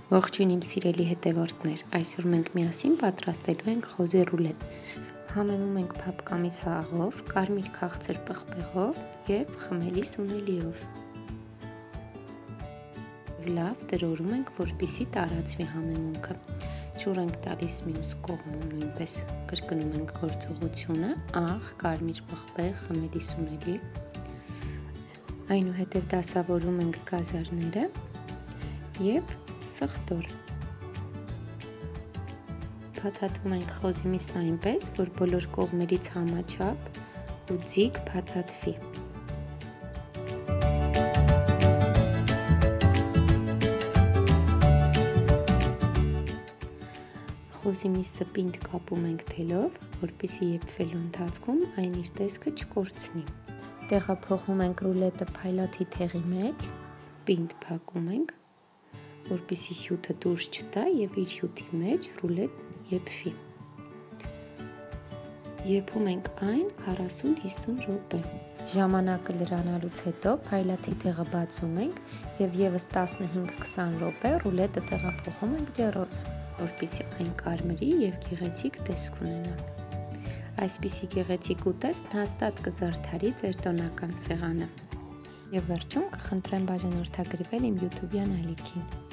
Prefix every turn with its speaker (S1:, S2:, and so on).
S1: Ողջույն իմ սիրելի հետևորդներ, այսօր մենք միասին պատրաստելու ենք խոզի ռուլետ։ Համեմում ենք փափկամի սաղով, կարմիր քաղցր պղպեղով և խմելի սունելիով։ Լավ տրորում ենք, որպեսզի տարածվի համեմունքը։ Ջուր ենք տալիս մյուս կողմում, նույնպես կրկնում ենք գործողությունը, աղ, կարմիր պղպեղ, խմելի սունելի։ Այնուհետև դասավորում ենք գազարները և սխտոր։ Փաթաթում ենք խոզի միսն այնպես, որ բոլոր կողմերից համաչափ ու ձիգ փաթաթվի։ Խոզի միսը պինդ կապում ենք թելով, որպեսզի եփվելու ընթացքում այն իր տեսքը չկորցնի։ Տեղափոխում ենք ռուլետը փայլատի թեղի մեջ, պինդ փակում ենք, որպեսզի հյութը դուրս չտա և իր հյութի մեջ ռուլետն եփվի։ Եփում ենք այն 40-50 րոպե։ Ժամանակը լրանալուց հետո փայլատի թեղը բացում ենք և ևս 15-20 րոպե ռուլետը տեղափոխում ենք ջեռոց, որպեսզի այն կարմրի և գեղեցիկ տեսք ունենա։ Այսպիսի գեղեցիկ ուտեստ հաստատ կզարդարի ձեր տոնական սեղանը։ Եվ վերջում կխնդրեմ բաժանորդագրվել իմ YouTube-յան ալիքին։